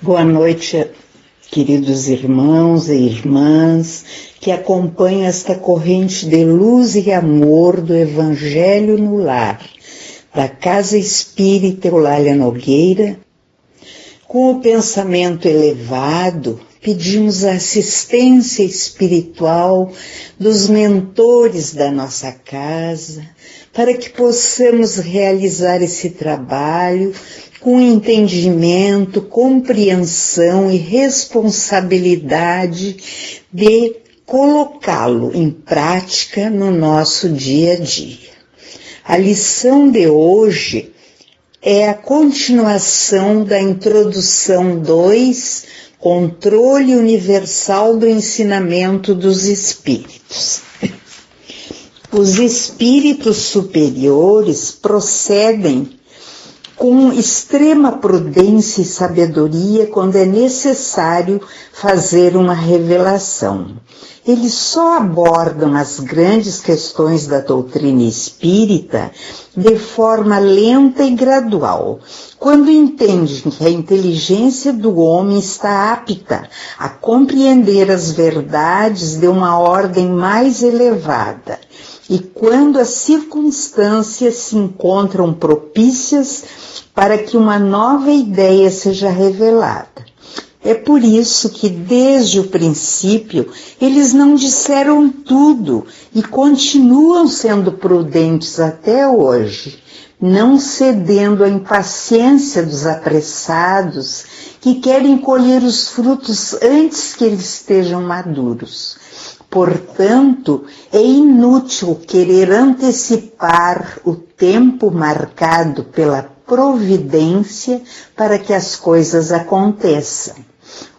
Boa noite, queridos irmãos e irmãs que acompanham esta corrente de luz e amor do Evangelho no Lar, da Casa Espírita Eulália Nogueira. Com o pensamento elevado, pedimos a assistência espiritual dos mentores da nossa casa, para que possamos realizar esse trabalho com entendimento, compreensão e responsabilidade de colocá-lo em prática no nosso dia a dia. A lição de hoje é a continuação da introdução 2, Controle Universal do Ensinamento dos Espíritos. Os espíritos superiores procedem com extrema prudência e sabedoria quando é necessário fazer uma revelação. Eles só abordam as grandes questões da doutrina espírita de forma lenta e gradual, quando entendem que a inteligência do homem está apta a compreender as verdades de uma ordem mais elevada, e quando as circunstâncias se encontram propícias para que uma nova ideia seja revelada. É por isso que, desde o princípio, eles não disseram tudo e continuam sendo prudentes até hoje, não cedendo à impaciência dos apressados que querem colher os frutos antes que eles estejam maduros. Portanto, é inútil querer antecipar o tempo marcado pela providência para que as coisas aconteçam.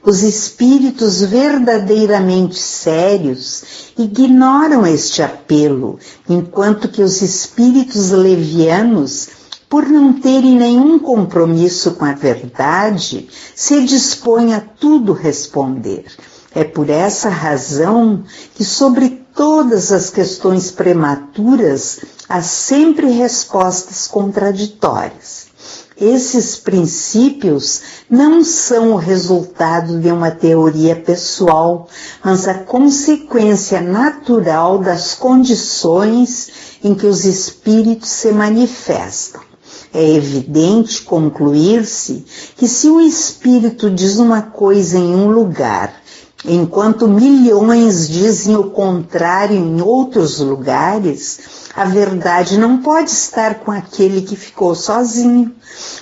Os espíritos verdadeiramente sérios ignoram este apelo, enquanto que os espíritos levianos, por não terem nenhum compromisso com a verdade, se dispõem a tudo responder. É por essa razão que, sobre todas as questões prematuras, há sempre respostas contraditórias. Esses princípios não são o resultado de uma teoria pessoal, mas a consequência natural das condições em que os espíritos se manifestam. É evidente concluir-se que, se o espírito diz uma coisa em um lugar, enquanto milhões dizem o contrário em outros lugares, a verdade não pode estar com aquele que ficou sozinho,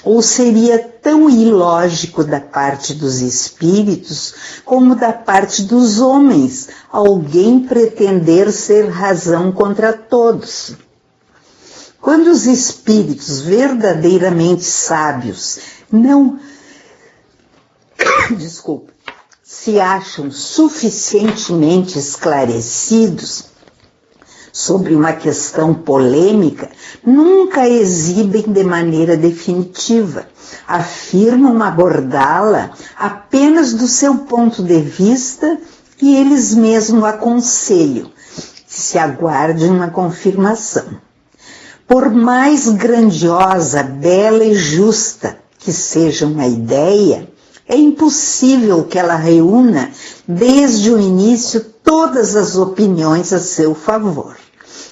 ou seria tão ilógico da parte dos espíritos como da parte dos homens alguém pretender ser razão contra todos. Quando os espíritos verdadeiramente sábios se acham suficientemente esclarecidos sobre uma questão polêmica, nunca exibem de maneira definitiva, afirmam abordá-la apenas do seu ponto de vista e eles mesmos aconselham que se aguarde uma confirmação. Por mais grandiosa, bela e justa que seja uma ideia, é impossível que ela reúna desde o início todas as opiniões a seu favor.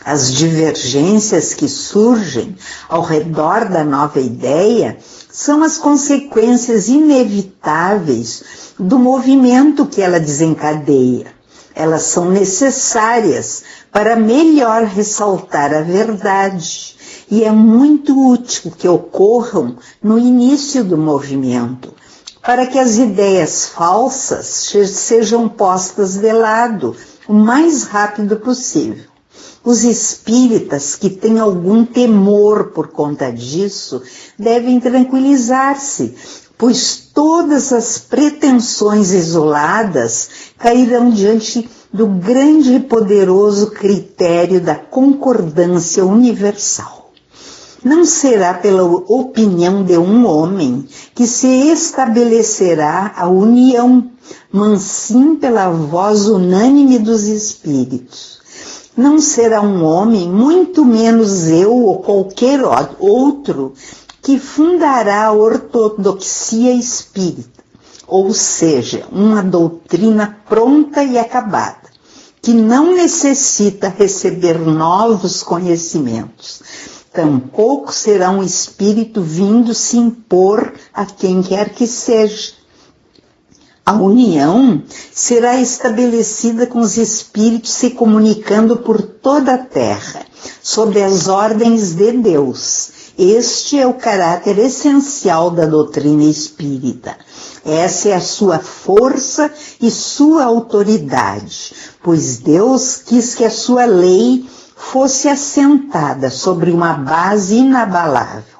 As divergências que surgem ao redor da nova ideia são as consequências inevitáveis do movimento que ela desencadeia. Elas são necessárias para melhor ressaltar a verdade, e é muito útil que ocorram no início do movimento, para que as ideias falsas sejam postas de lado o mais rápido possível. Os espíritas que têm algum temor por conta disso devem tranquilizar-se, pois todas as pretensões isoladas cairão diante do grande e poderoso critério da concordância universal. Não será pela opinião de um homem que se estabelecerá a união, mas sim pela voz unânime dos espíritos. Não será um homem, muito menos eu ou qualquer outro, que fundará a ortodoxia espírita. ou seja, uma doutrina pronta e acabada, que não necessita receber novos conhecimentos. Tampouco será um espírito vindo se impor a quem quer que seja. A união será estabelecida com os espíritos se comunicando por toda a terra, sob as ordens de Deus. Este é o caráter essencial da doutrina espírita. Essa é a sua força e sua autoridade, pois Deus quis que a sua lei fosse assentada sobre uma base inabalável.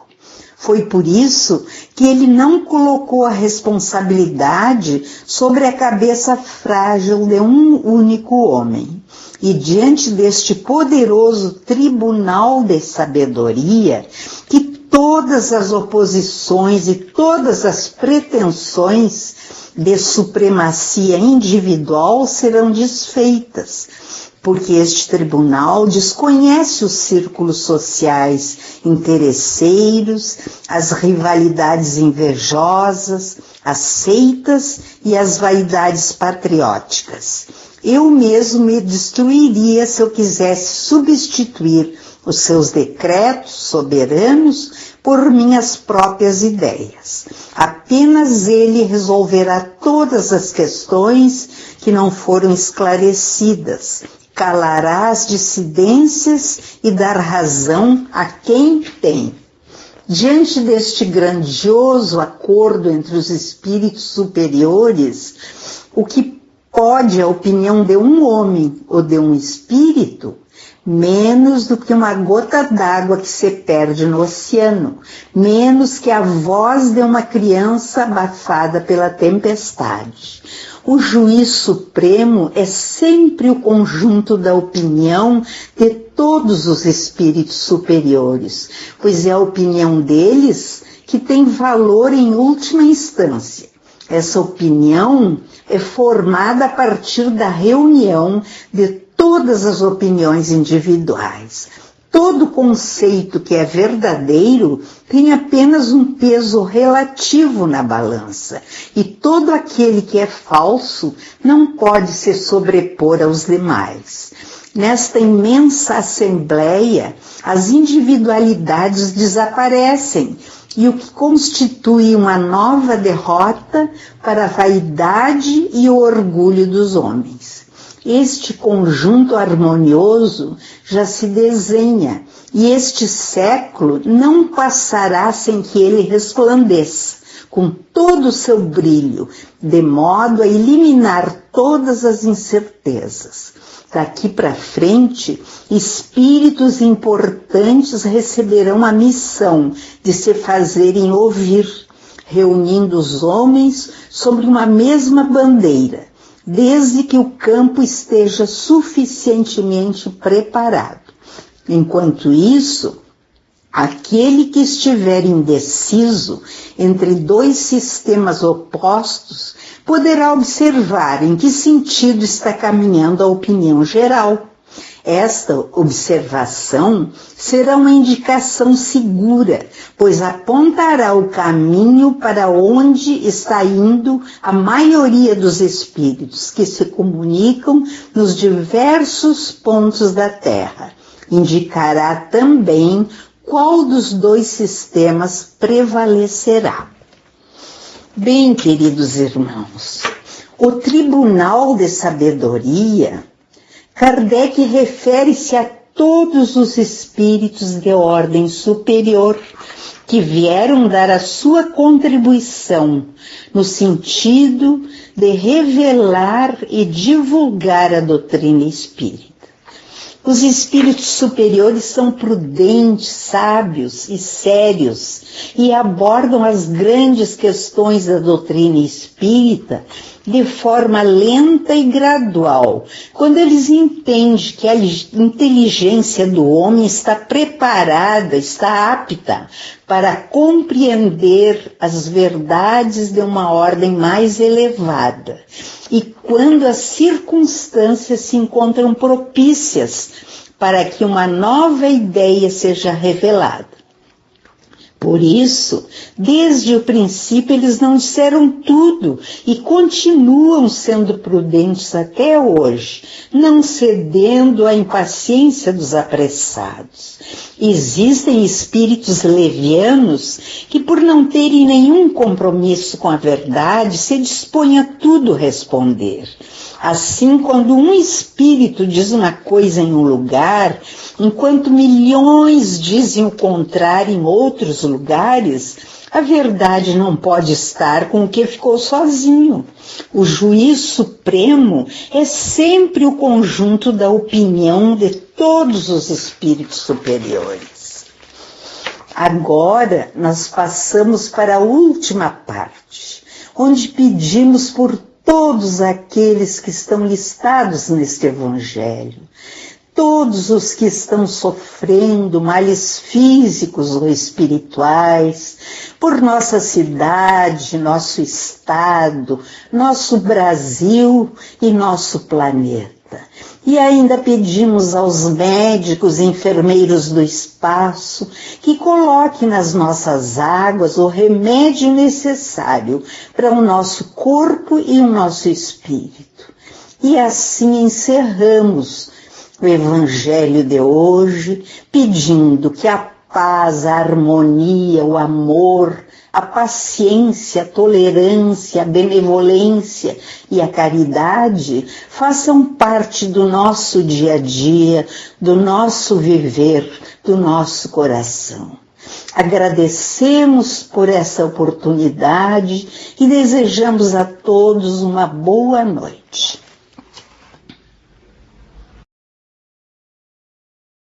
Foi por isso que ele não colocou a responsabilidade sobre a cabeça frágil de um único homem. E diante deste poderoso tribunal de sabedoria, que todas as oposições e todas as pretensões de supremacia individual serão desfeitas, porque este tribunal desconhece os círculos sociais interesseiros, as rivalidades invejosas, as seitas e as vaidades patrióticas. Eu mesmo me destruiria se eu quisesse substituir os seus decretos soberanos por minhas próprias ideias. Apenas ele resolverá todas as questões que não foram esclarecidas, calará as dissidências e dar razão a quem tem. Diante deste grandioso acordo entre os espíritos superiores, o que pode a opinião de um homem ou de um espírito, menos do que uma gota d'água que se perde no oceano, menos que a voz de uma criança abafada pela tempestade. O juiz supremo é sempre o conjunto da opinião de todos os espíritos superiores, pois é a opinião deles que tem valor em última instância. Essa opinião é formada a partir da reunião de todas as opiniões individuais. Todo conceito que é verdadeiro tem apenas um peso relativo na balança, e todo aquele que é falso não pode se sobrepor aos demais. Nesta imensa assembleia, as individualidades desaparecem, e o que constitui uma nova derrota para a vaidade e o orgulho dos homens. Este conjunto harmonioso já se desenha, e este século não passará sem que ele resplandeça, com todo o seu brilho, de modo a eliminar todas as incertezas. Daqui para frente, espíritos importantes receberão a missão de se fazerem ouvir, reunindo os homens sobre uma mesma bandeira, desde que o campo esteja suficientemente preparado. Enquanto isso, aquele que estiver indeciso entre dois sistemas opostos poderá observar em que sentido está caminhando a opinião geral. Esta observação será uma indicação segura, pois apontará o caminho para onde está indo a maioria dos espíritos que se comunicam nos diversos pontos da Terra. Indicará também qual dos dois sistemas prevalecerá. Bem, queridos irmãos, o Tribunal de Sabedoria, Kardec refere-se a todos os espíritos de ordem superior que vieram dar a sua contribuição no sentido de revelar e divulgar a doutrina espírita. Os espíritos superiores são prudentes, sábios e sérios e abordam as grandes questões da doutrina espírita de forma lenta e gradual, quando eles entendem que a inteligência do homem está preparada, está apta para compreender as verdades de uma ordem mais elevada, e quando as circunstâncias se encontram propícias para que uma nova ideia seja revelada. Por isso, desde o princípio, eles não disseram tudo e continuam sendo prudentes até hoje, não cedendo à impaciência dos apressados. Existem espíritos levianos que, por não terem nenhum compromisso com a verdade, se dispõem a tudo responder. Assim, quando um espírito diz uma coisa em um lugar, enquanto milhões dizem o contrário em outros lugares, a verdade não pode estar com o que ficou sozinho. O juiz supremo é sempre o conjunto da opinião de todos os espíritos superiores. Agora nós passamos para a última parte, onde pedimos por todos aqueles que estão listados neste Evangelho, todos os que estão sofrendo males físicos ou espirituais, por nossa cidade, nosso estado, nosso Brasil e nosso planeta. E ainda pedimos aos médicos e enfermeiros do espaço que coloquem nas nossas águas o remédio necessário para o nosso corpo e o nosso espírito. E assim encerramos o Evangelho de hoje, pedindo que a paz, a harmonia, o amor, a paciência, a tolerância, a benevolência e a caridade façam parte do nosso dia a dia, do nosso viver, do nosso coração. Agradecemos por essa oportunidade e desejamos a todos uma boa noite.